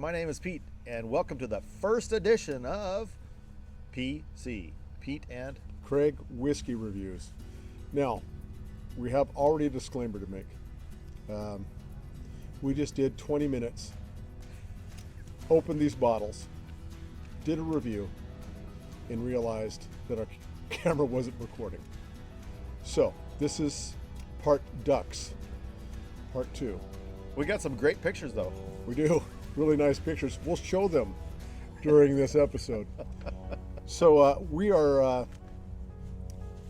my name is Pete, and welcome to the first edition of PC, Pete and Craig Whiskey Reviews. Now, we have already a disclaimer to make. We just did 20 minutes, opened these bottles, did a review, and realized that our camera wasn't recording. So, this is part Ducks, part 2. we got some great pictures though. We do. Really nice pictures. We'll show them during this episode. So we are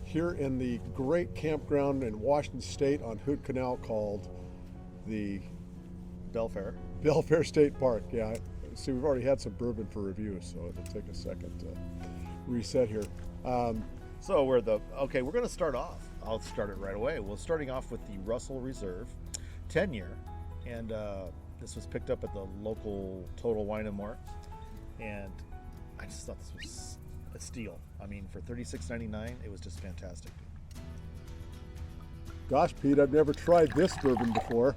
here in the great campground in Washington State on Hood Canal called the Belfair. Belfair State Park. Yeah, see, we've already had some bourbon for review, so it'll take a second to reset here. So we're going to start off. I'll start it right away. We're starting off with the Russell Reserve 10-year, and this was picked up at the local Total Wine and More, and I just thought this was a steal. I mean, for $36.99, it was just fantastic. Gosh, Pete, I've never tried this bourbon before.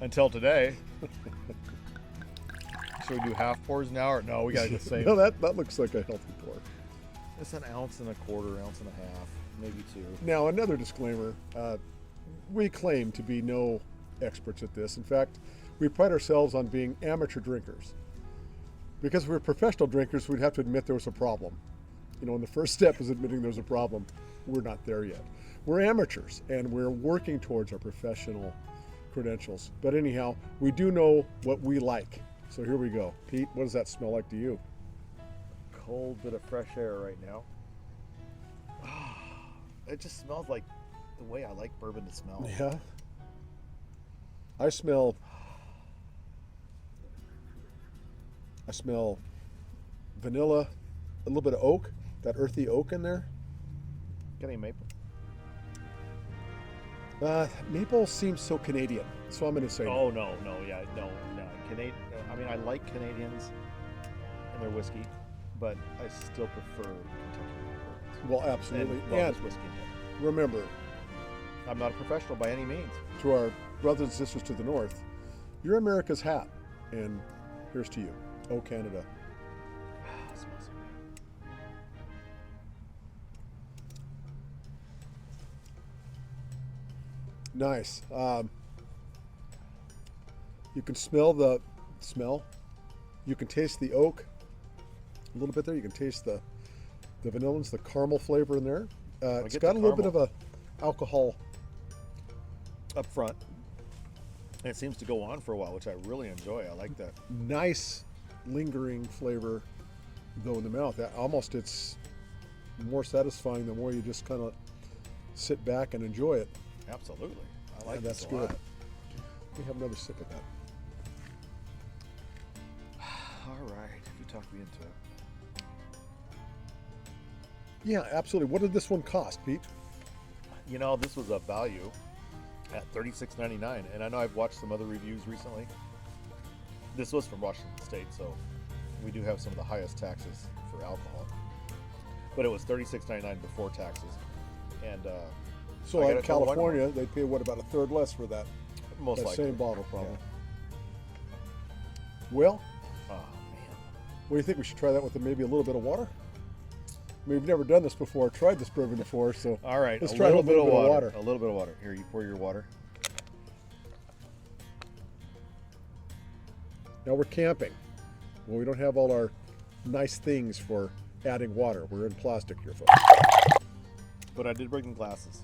Until today. Should we do half pours now, or no? We got to get the same. No, that looks like a healthy pour. It's an ounce and a quarter, ounce and a half, maybe two. Now, another disclaimer. We claim to be no experts at this. In fact, we pride ourselves on being amateur drinkers. Because if we were professional drinkers, we'd have to admit there was a problem. You know, and the first step is admitting there's a problem. We're not there yet. We're amateurs, and we're working towards our professional credentials. But anyhow, we do know what we like. So here we go. Pete, what does that smell like to you? Cold bit of fresh air right now. It just smells like the way I like bourbon to smell. Yeah. I smell vanilla, a little bit of oak, that earthy oak in there. Got any maple? Maple seems so Canadian, so I'm going to say no. No. Canadian. I mean, I like Canadians and their whiskey, but I still prefer Kentucky bourbons. Well, absolutely. And whiskey. Remember, I'm not a professional by any means. To our brothers and sisters to the north, you're America's hat, and here's to you. Oh, Canada. It smells so good. Nice. You can smell the smell. You can taste the oak a little bit there. You can taste the vanillins, the caramel flavor in there. It's got a little bit of a alcohol up front. And it seems to go on for a while, which I really enjoy. I like that. Nice lingering flavor, though, in the mouth. It's more satisfying the more you just kind of sit back and enjoy it. Absolutely. I like that's this a good. lot. Let me have another sip of that. All right. You talked me into it. Yeah, absolutely. What did this one cost, Pete? You know, this was a value at $36.99, and I know I've watched some other reviews recently. This was from Washington State, so we do have some of the highest taxes for alcohol. But it was $36.99 before taxes, and so in California, they pay about a third less for that. Most likely. Same bottle, probably. Yeah. Well, oh man, what do you think? We should try that with maybe a little bit of water. We've never done this before, tried this bourbon before, so all right. let's try a little bit of water. A little bit of water. Here, you pour your water. Now we're camping. Well, we don't have all our nice things for adding water. We're in plastic here, folks. But I did bring in glasses.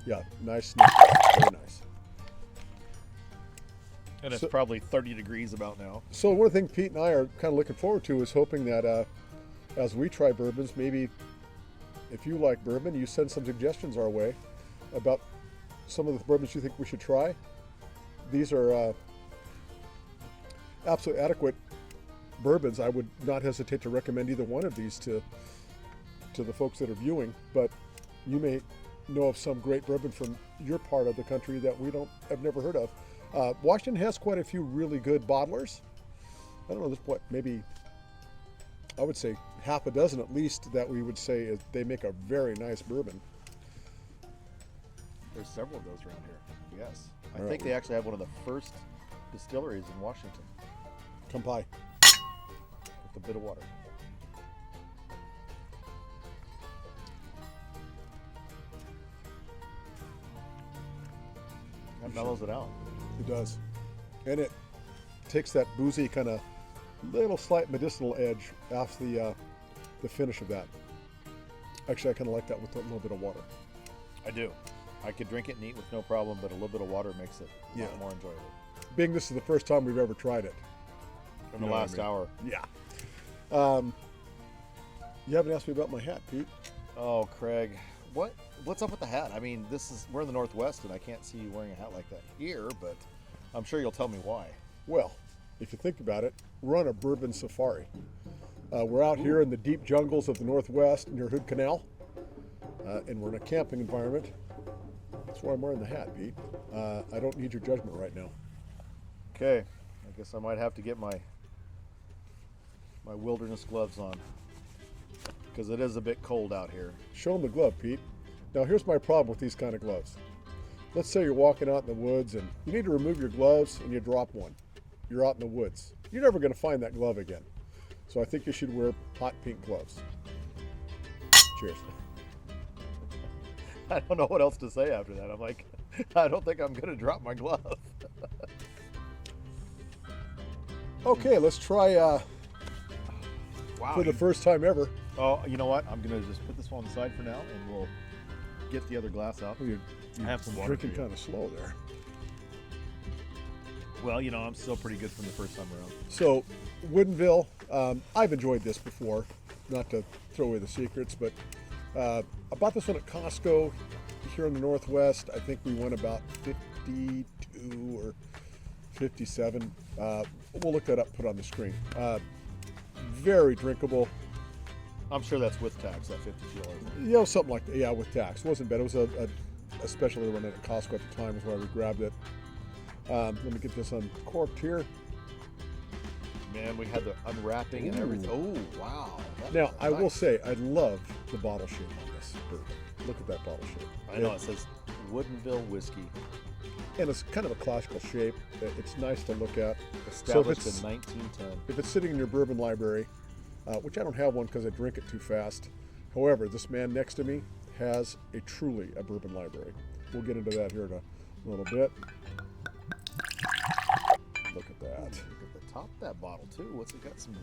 Yeah, nice sniff. Very nice. And it's probably 30 degrees about now. So one of the things Pete and I are kind of looking forward to is hoping that as we try bourbons, maybe if you like bourbon, you send some suggestions our way about some of the bourbons you think we should try. These are absolutely adequate bourbons. I would not hesitate to recommend either one of these to the folks that are viewing, but you may know of some great bourbon from your part of the country that have never heard of. Washington has quite a few really good bottlers. I don't know, there's maybe I would say half a dozen at least that we would say they make a very nice bourbon. There's several of those around here. Yes. I think they actually have one of the first distilleries in Washington. Come by. With a bit of water. That mellows it out. It does. And it takes that boozy kind of little slight medicinal edge off the finish of that. Actually, I kind of like that with a little bit of water. I do. I could drink it neat with no problem, but a little bit of water makes it a lot more enjoyable. Being this is the first time we've ever tried it. In the last hour. Yeah. You haven't asked me about my hat, Pete. Oh, Craig. What's up with the hat? I mean, we're in the Northwest, and I can't see you wearing a hat like that here, but I'm sure you'll tell me why. Well, if you think about it, we're on a bourbon safari. We're out here in the deep jungles of the Northwest near Hood Canal, and we're in a camping environment. That's why I'm wearing the hat, Pete. I don't need your judgment right now. Okay. I guess I might have to get my wilderness gloves on, because it is a bit cold out here. Show them the glove, Pete. Now, here's my problem with these kind of gloves. Let's say you're walking out in the woods and you need to remove your gloves and you drop one. You're out in the woods. You're never going to find that glove again. So I think you should wear hot pink gloves. Cheers. I don't know what else to say after that. I'm like, I don't think I'm going to drop my glove. Okay, let's try Wow. for the first time ever. Oh, you know what? I'm going to just put this one on the side for now, and we'll get the other glass out. You're I have some water. drinking for you. kind of slow there. Well, I'm still pretty good from the first time around. So, Woodinville, I've enjoyed this before. Not to throw away the secrets, but I bought this one at Costco here in the Northwest. I think we won about 52 or 57. We'll look that up, put it on the screen. Very drinkable. I'm sure that's with tax, that $52. You know, something like that. Yeah, with tax. It wasn't bad. It was a special one at Costco at the time, is why we grabbed it. Let me get this uncorked here. Man, we had the unwrapping and everything. Oh, wow. Now, I will say, I love the bottle shape on this bourbon. Look at that bottle shape. I know, it says Woodinville Whiskey. And it's kind of a classical shape. It's nice to look at. Established So in 1910. If it's sitting in your bourbon library, which I don't have one because I drink it too fast. However, this man next to me has truly a bourbon library. We'll get into that here in a little bit. Look at that. Look at the top of that bottle, too. What's it got? Some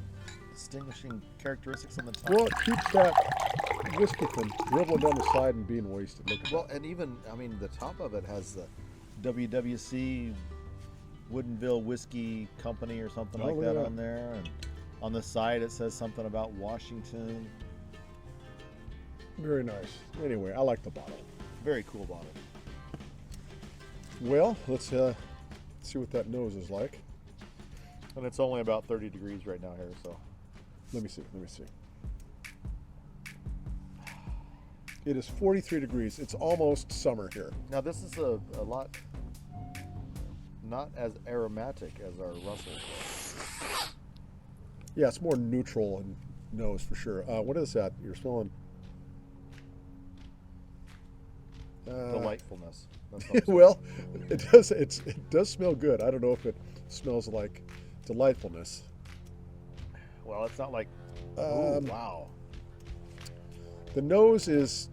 distinguishing characteristics on the top? Well, it keeps that whiskey from dribbling down the side and being wasted. Look at Well, that. and even, the top of it has the WWC Woodinville Whiskey Company or something Oh, like look that at on there. And on the side, it says something about Washington. Very nice. Anyway, I like the bottle. Very cool bottle. Well, let's see what that nose is like. And it's only about 30 degrees right now here, so. Let me see. It is 43 degrees. It's almost summer here. Now, this is a lot not as aromatic as our Russell. Yeah, it's more neutral in nose for sure. What is that you're smelling? Delightfulness. That's what I'm saying. Well, it does smell good. I don't know if it smells like delightfulness. Well, it's not like, Um, wow. The nose is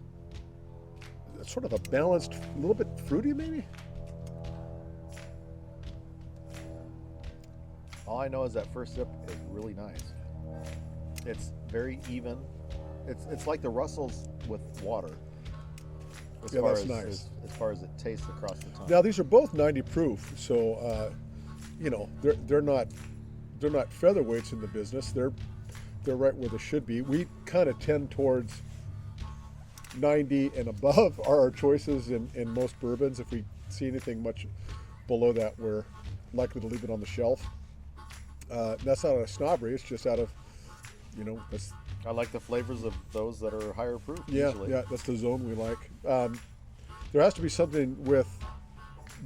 sort of a balanced, a little bit fruity maybe. All I know is that first sip is really nice. It's very even. It's like the Russells with water. Yeah, that's nice. As far as it tastes across the tongue. Now these are both 90 proof, so they're not featherweights in the business. They're right where they should be. We kind of tend towards 90 and above are our choices in most bourbons. If we see anything much below that, we're likely to leave it on the shelf. That's not out of snobbery. It's just out of, that's I like the flavors of those that are higher proof. yeah, usually. that's the zone we like. There has to be something with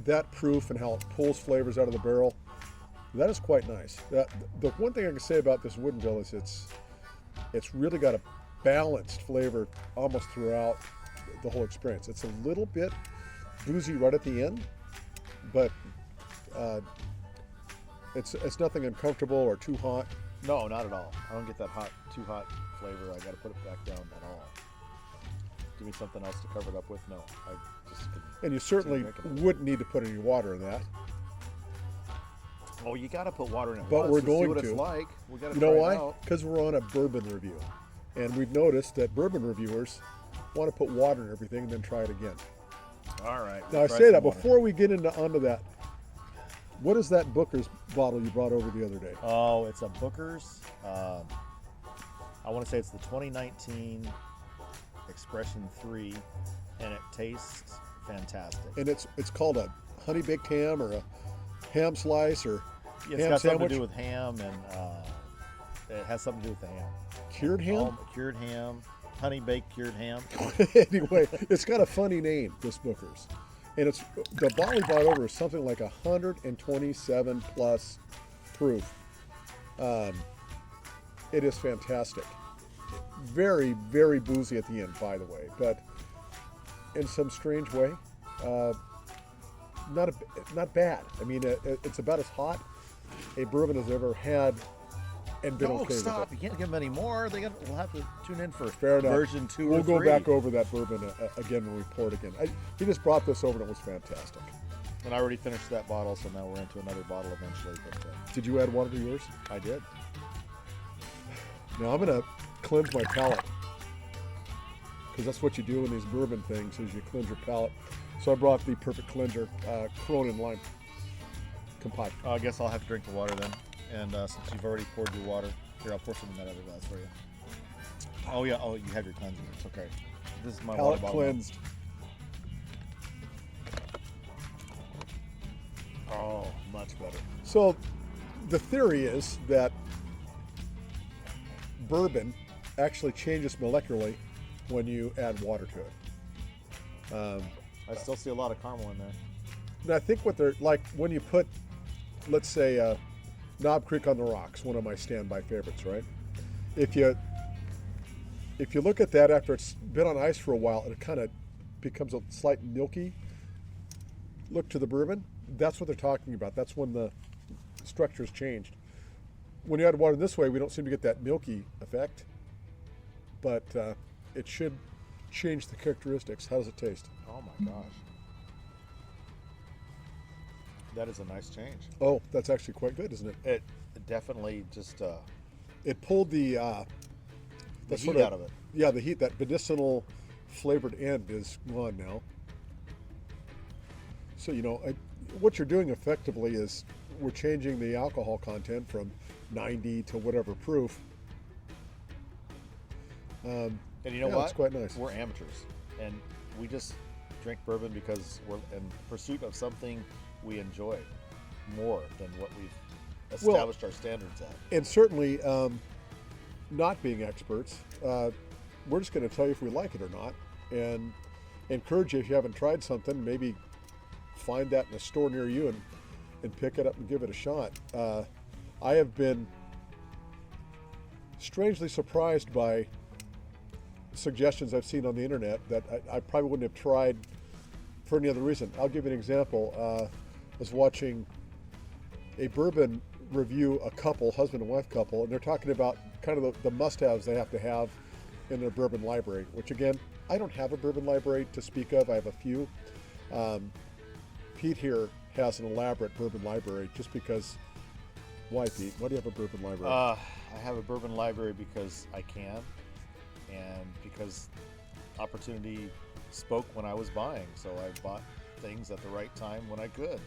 that proof and how it pulls flavors out of the barrel. That is quite nice. The one thing I can say about this Woodinville is it's really got a balanced flavor almost throughout the whole experience. It's a little bit boozy right at the end, but It's nothing uncomfortable or too hot. No, not at all. I don't get that too hot flavor. I got to put it back down at all. Give me something else to cover it up with. No, I just. And you certainly wouldn't need to put any water in that. Oh, you got to put water in it. But we're to going see what to. It's like. We got to. You know why? Because we're on a bourbon review, and we've noticed that bourbon reviewers want to put water in everything and then try it again. All right. Now I say that before we get onto that. What is that Booker's bottle you brought over the other day? Oh, it's a Booker's. I want to say it's the 2019 Expression 3, and it tastes fantastic. And it's called a honey baked ham or a ham slice or It's ham got sandwich? something to do with ham, and it has something to do with the ham. Cured ham? Cured ham, honey baked cured ham. Anyway, it's got a funny name, this Booker's. And it's the bottle we brought over is something like 127 plus proof. It is fantastic. Very, very boozy at the end, by the way, but in some strange way, not bad. I mean, it's about as hot a bourbon has ever had and been okay stop! with You can't give them any more. We'll have to tune in for Fair enough. version 2 We'll or 3. go back over that bourbon again when we pour it again. He just brought this over and it was fantastic. And I already finished that bottle, so now we're into another bottle eventually. But Did you add water to yours? I did. Now I'm going to cleanse my palate, because that's what you do in these bourbon things is you cleanse your palate. So I brought the perfect cleanser, Corona and lime compote. I guess I'll have to drink the water then. And since you've already poured your water, here, I'll pour some in that other glass for you. Oh yeah, you have your cleanser. It's okay. This is my water Palate bottle. cleansed. Oh, much better. So the theory is that bourbon actually changes molecularly when you add water to it. I still see a lot of caramel in there. And I think what they're like when you put, let's say, Knob Creek on the Rocks, one of my standby favorites, right? If you look at that after it's been on ice for a while, it kind of becomes a slight milky look to the bourbon. That's what they're talking about. That's when the structure's changed. When you add water this way, we don't seem to get that milky effect, but it should change the characteristics. How does it taste? Oh my gosh. That is a nice change. Oh, that's actually quite good, isn't it? It definitely just It pulled the heat out of it. Yeah, the heat, that medicinal flavored end is gone now. So, what you're doing effectively is we're changing the alcohol content from 90 to whatever proof. And you know what? It's quite nice. We're amateurs, and we just drink bourbon because we're in pursuit of something we enjoy more than what we've established our standards at. And certainly, not being experts, we're just going to tell you if we like it or not, and encourage you, if you haven't tried something, maybe find that in a store near you and pick it up and give it a shot. I have been strangely surprised by suggestions I've seen on the internet that I probably wouldn't have tried for any other reason. I'll give you an example. I was watching a bourbon review, a couple, husband and wife couple, and they're talking about kind of the must-haves they have to have in their bourbon library, which again, I don't have a bourbon library to speak of. I have a few. Pete here has an elaborate bourbon library just because. Why, Pete? Why do you have a bourbon library? I have a bourbon library because I can, and because opportunity spoke when I was buying, so I bought things at the right time when I could.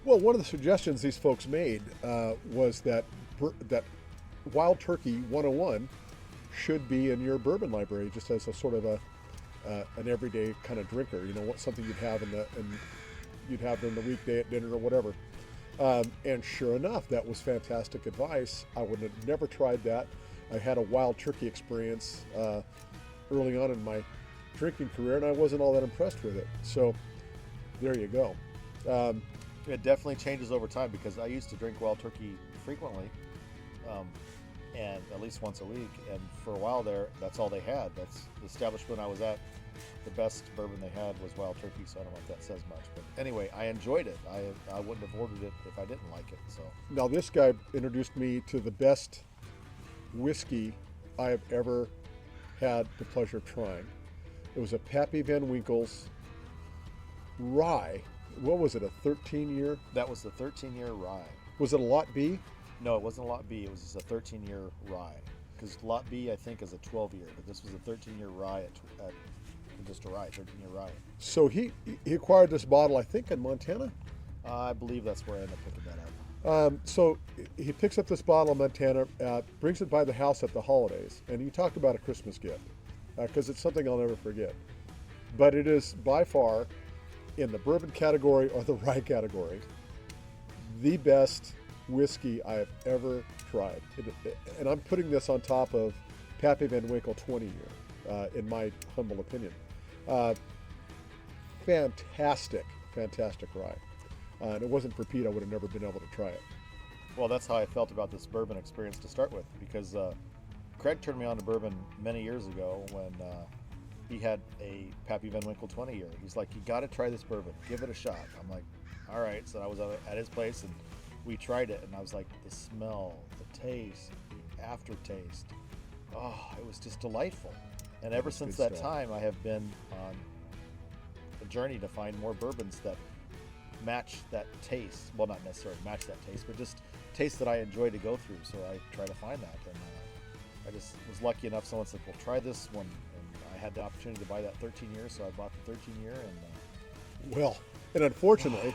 Well, one of the suggestions these folks made was that Wild Turkey 101 should be in your bourbon library, just as a sort of an everyday kind of drinker. Something you'd have you'd have during the weekday at dinner or whatever. And sure enough, that was fantastic advice. I would have never tried that. I had a Wild Turkey experience early on in my drinking career, and I wasn't all that impressed with it. So there you go. It definitely changes over time because I used to drink Wild Turkey frequently, and at least once a week. And for a while there, that's all they had. That's the establishment I was at. The best bourbon they had was Wild Turkey, so I don't know if that says much. But anyway, I enjoyed it. I wouldn't have ordered it if I didn't like it. So Now, this guy introduced me to the best whiskey I have ever had the pleasure of trying. It was a Pappy Van Winkle's rye. What was it, a 13-year? that was the 13-year rye. Was it a Lot B? No, it wasn't a Lot B. It was just a 13-year rye. Because Lot B, I think, is a 12-year, but this was a 13-year rye at just a rye, 13-year rye. So he acquired this bottle, I think, in Montana. I believe that's where I ended up picking that up. So he picks up this bottle in Montana, brings it by the house at the holidays, and you talk about a Christmas gift, because it's something I'll never forget. But it is by far, in the bourbon category or the rye category, the best whiskey I have ever tried. And I'm putting this on top of Pappy Van Winkle 20-year, in my humble opinion. Fantastic rye. And if it wasn't for Pete, I would have never been able to try it. Well, that's how I felt about this bourbon experience to start with, because Craig turned me on to bourbon many years ago when he had a Pappy Van Winkle 20-year. He's like, you got to try this bourbon. Give it a shot. I'm like, all right. So I was at his place, and we tried it, and I was like, the smell, the taste, the aftertaste. Oh, it was just delightful. And ever since that time, I have been on a journey to find more bourbons that match that taste. Well, not necessarily match that taste, but just taste that I enjoy to go through. So I try to find that. And I just was lucky enough. Someone said, well, try this one. And I had the opportunity to buy that 13 year. So I bought the 13 year. And Well, and unfortunately,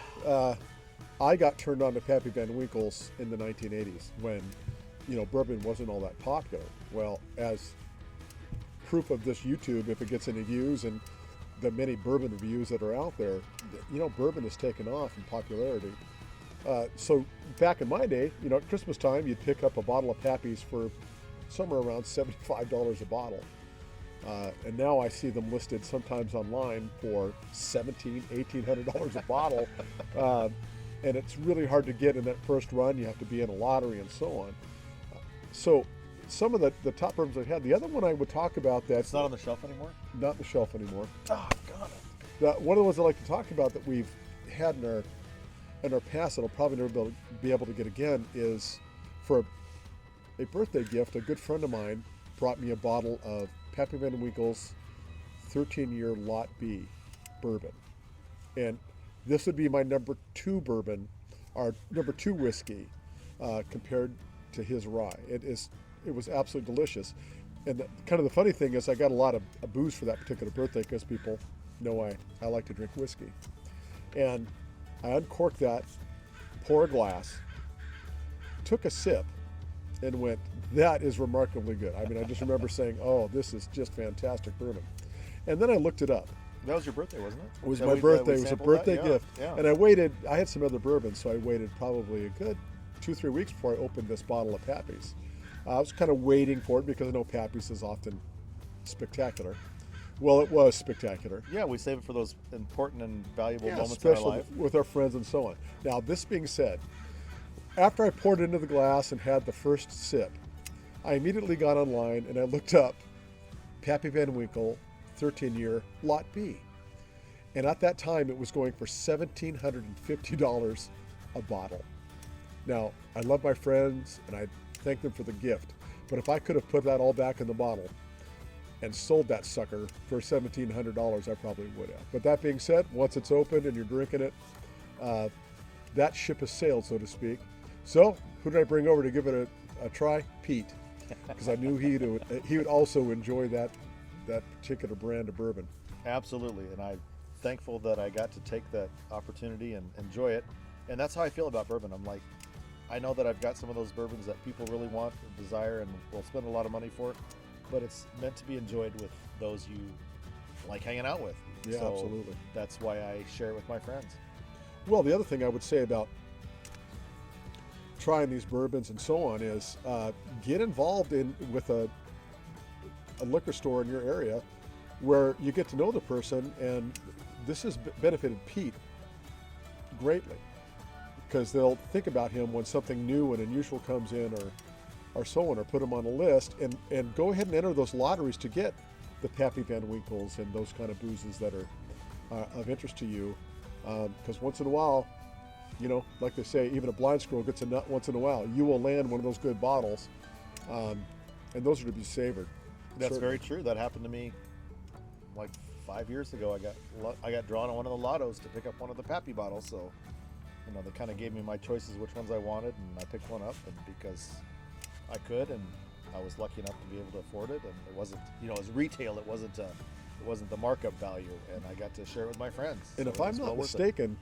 I got turned on to Pappy Van Winkle's in the 1980s when, bourbon wasn't all that popular. Well, as proof of this YouTube, if it gets any views and the many bourbon reviews that are out there, bourbon has taken off in popularity. So back in my day, at Christmas time, you'd pick up a bottle of Pappy's for somewhere around $75 a bottle. And now I see them listed sometimes online for $1,700, $1,800 a bottle. And it's really hard to get in that first run. You have to be in a lottery and so on. So some of the top bourbons I've had. The other one I would talk about that's it's not on the shelf anymore? Not on the shelf anymore. Oh, God. One of the ones I like to talk about that we've had in our past that I'll probably never be able to get again is for a birthday gift. A good friend of mine brought me a bottle of Pappy Van Winkle's 13-year Lot B bourbon. And this would be my number 2 bourbon, or number 2 whiskey, compared to his rye. It was absolutely delicious. And kind of the funny thing is I got a lot of booze for that particular birthday because people know I like to drink whiskey. And I uncorked that, pour a glass, took a sip, and went, that is remarkably good. I mean, I just remember saying, oh, this is just fantastic bourbon. And then I looked it up. That was your birthday, wasn't it? It was my birthday. It was a birthday gift. Yeah. And I had some other bourbons, so I waited probably a good 2-3 weeks before I opened this bottle of Pappy's. I was kind of waiting for it because I know Pappy's is often spectacular. Well, it was spectacular. Yeah, we save it for those important and valuable moments in especially our life. with our friends and so on. Now, this being said, after I poured it into the glass and had the first sip, I immediately got online and I looked up Pappy Van Winkle 13-year Lot B. And at that time, it was going for $1,750 a bottle. Now, I love my friends and I thank them for the gift. But if I could have put that all back in the bottle and sold that sucker for $1,700, I probably would have. But that being said, once it's open and you're drinking it, that ship has sailed, so to speak. So, who did I bring over to give it a try? Pete, because I knew he would also enjoy that particular brand of bourbon. Absolutely, and I'm thankful that I got to take that opportunity and enjoy it. And that's how I feel about bourbon. I'm like, I know that I've got some of those bourbons that people really want and desire and will spend a lot of money for, but it's meant to be enjoyed with those you like hanging out with. Yeah, so absolutely. That's why I share it with my friends. Well, the other thing I would say about trying these bourbons and so on is get involved with a liquor store in your area where you get to know the person, and this has benefited Pete greatly because they'll think about him when something new and unusual comes in, or or so on, or put them on a list, and go ahead and enter those lotteries to get the Pappy Van Winkles and those kind of boozes that are of interest to you. Because once in a while, like they say, even a blind squirrel gets a nut once in a while. You will land one of those good bottles, and those are to be savored. That's very true. That happened to me like 5 years ago. I got drawn on one of the lottos to pick up one of the Pappy bottles. So, they kind of gave me my choices, which ones I wanted, and I picked one up, and because I could, and I was lucky enough to be able to afford it, and it wasn't, as retail, it wasn't the markup value, and I got to share it with my friends. And if I'm not mistaken,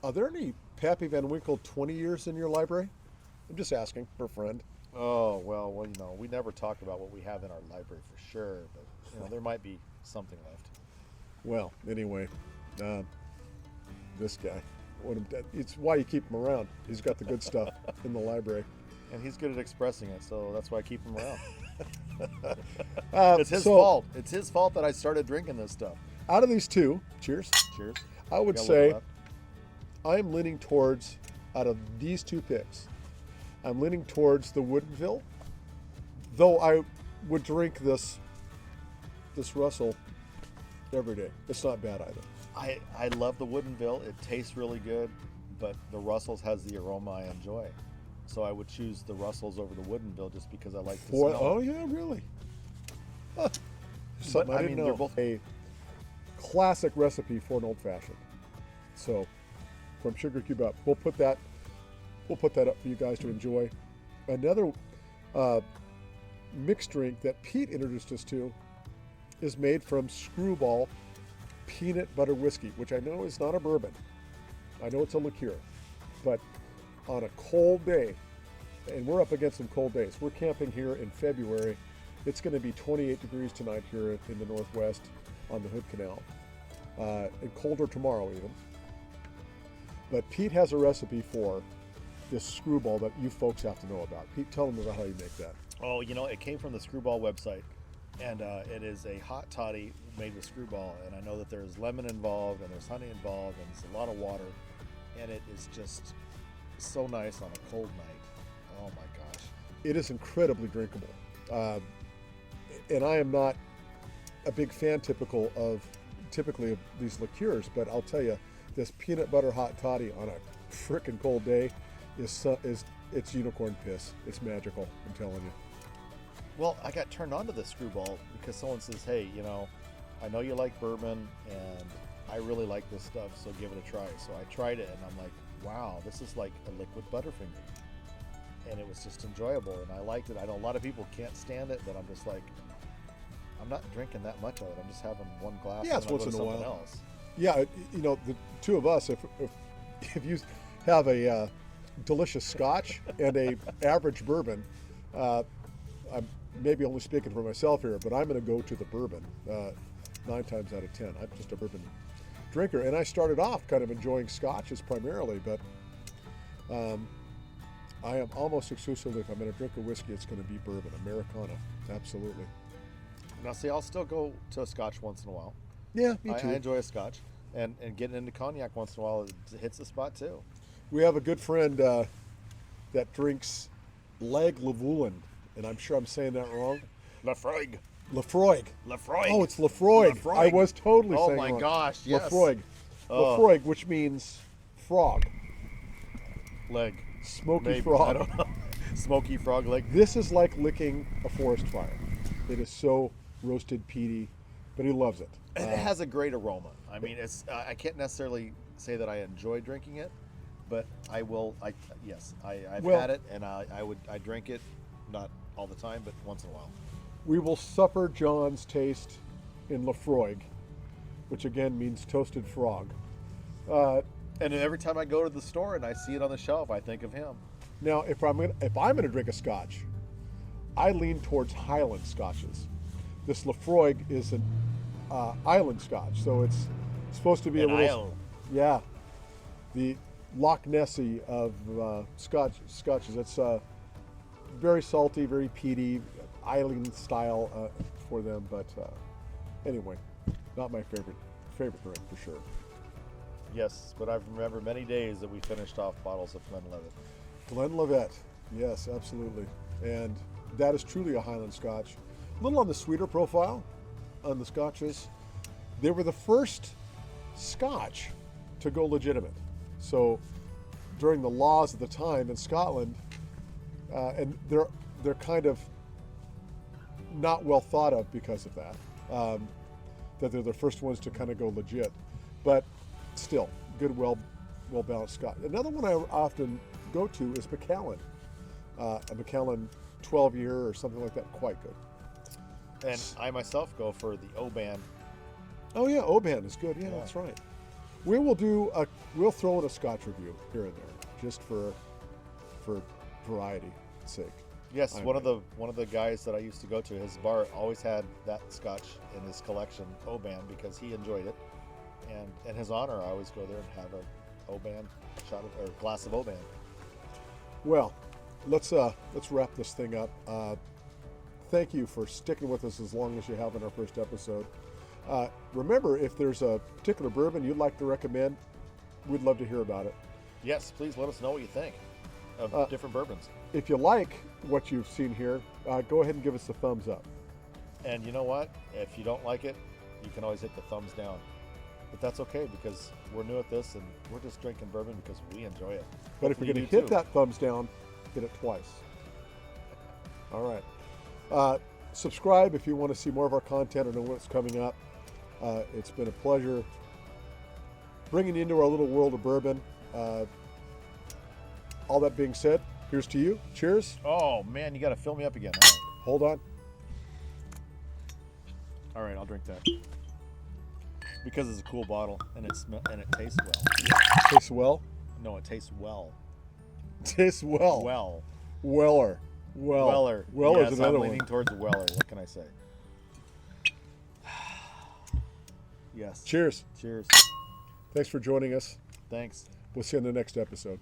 are there any Pappy Van Winkle 20 years in your library? I'm just asking for a friend. Oh, well, we never talk about what we have in our library for sure, but there might be something left. Well, anyway, this guy, it's why you keep him around. He's got the good stuff in the library. And he's good at expressing it, so that's why I keep him around. It's his so, fault. It's his fault that I started drinking this stuff. Out of these two, cheers. Cheers. I would say I'm leaning towards, out of these two picks, I'm leaning towards the Woodinville, though I would drink this Russell every day. It's not bad either. I love the Woodinville. It tastes really good, but the Russell's has the aroma I enjoy. So I would choose the Russells over the Woodinville just because I like the smell. Oh yeah, really? Huh. Something I didn't know. They're both a classic recipe for an old fashioned. So from Sugar Cube up, we'll put that up for you guys to enjoy. Another mixed drink that Pete introduced us to is made from Screwball peanut butter whiskey, which I know is not a bourbon. I know it's a liqueur, but on a cold day, and we're up against some cold days. We're camping here in February. It's going to be 28 degrees tonight here in the Northwest on the Hood Canal, and colder tomorrow even. But Pete has a recipe for this Screwball that you folks have to know about. Pete, tell them about how you make that. Oh, it came from the Screwball website, and it is a hot toddy made with Screwball, and I know that there's lemon involved, and there's honey involved, and it's a lot of water, and it is just so nice on a cold night. Oh my gosh. It is incredibly drinkable. And I am not a big fan typically of these liqueurs, but I'll tell you, this peanut butter hot toddy on a frickin' cold day it's unicorn piss. It's magical, I'm telling you. Well, I got turned on to the Screwball because someone says, hey, I know you like bourbon, and I really like this stuff, so give it a try. So I tried it, and I'm like, wow, this is like a liquid Butterfinger. And it was just enjoyable, and I liked it. I know a lot of people can't stand it, but I'm just like, I'm not drinking that much of it. I'm just having one glass. Yeah, it's and once in a while. Else. Yeah, the two of us, if you have a delicious Scotch and a average bourbon, I'm maybe only speaking for myself here, but I'm going to go to the bourbon 9 times out of 10. I'm just a bourbon drinker, and I started off kind of enjoying Scotches primarily, but I am almost exclusively, if I'm going to drink a whiskey, it's going to be bourbon, Americana, absolutely. Now, see, I'll still go to a Scotch once in a while. Yeah, me too. I enjoy a Scotch, and getting into cognac once in a while it hits the spot too. We have a good friend that drinks Lagavulin, and I'm sure I'm saying that wrong. Laphroaig. Laphroaig. Laphroaig. Oh, it's Laphroaig. Laphroaig. I was totally saying Oh my wrong. gosh, yes. Laphroaig. Laphroaig, which means frog. Leg. Smoky Maybe. frog. I don't know. Smoky frog leg. This is like licking a forest fire. It is so roasted peaty, but he loves it. And it has a great aroma. I mean, it's I can't necessarily say that I enjoy drinking it, but I will. I've had it, and I drink it, not all the time, but once in a while. We will suffer John's taste in Laphroaig, which again means toasted frog. And every time I go to the store and I see it on the shelf, I think of him. Now, if I'm gonna drink a Scotch, I lean towards Highland Scotches. This Laphroaig is an island Scotch, so it's supposed to be a little, yeah, the Loch Nessie of Scotches. It's very salty, very peaty, island style for them. But anyway, not my favorite drink for sure. Yes, but I remember many days that we finished off bottles of Glenlivet. Glenlivet. Yes, absolutely. And that is truly a Highland Scotch. A little on the sweeter profile on the Scotches. They were the first Scotch to go legitimate. So during the laws of the time in Scotland, and they're kind of not well thought of because of that, that they're the first ones to kind of go legit. But still, good, well balanced Scotch. Another one I often go to is Macallan. A Macallan 12-year or something like that, quite good. And I myself go for the Oban. Oh yeah, Oban is good. Yeah, that's right. We'll throw in a Scotch review here and there, just for variety's sake. Yes, one of the guys that I used to go to, his bar always had that Scotch in his collection, Oban, because he enjoyed it. And in his honor, I always go there and have a Oban or glass of Oban. Well, let's wrap this thing up. Thank you for sticking with us as long as you have in our first episode. Remember, if there's a particular bourbon you'd like to recommend, we'd love to hear about it. Yes, please let us know what you think of different bourbons. If you like what you've seen here, go ahead and give us a thumbs up. And you know what? If you don't like it, you can always hit the thumbs down. But that's okay, because we're new at this and we're just drinking bourbon because we enjoy it. But if you're going to hit that thumbs down, hit it twice. All right. Subscribe if you want to see more of our content or know what's coming up. It's been a pleasure bringing you into our little world of bourbon. All that being said, here's to you. Cheers. Oh man, you got to fill me up again. All right. Hold on. All right, I'll drink that because it's a cool bottle and it tastes well. Tastes well. No, it tastes well. Tastes well. Well. Weller. Well. Weller. Weller's Yes, another I'm leaning one. towards Weller. What can I say? Yes. Cheers. Cheers. Thanks for joining us. Thanks. We'll see you in the next episode.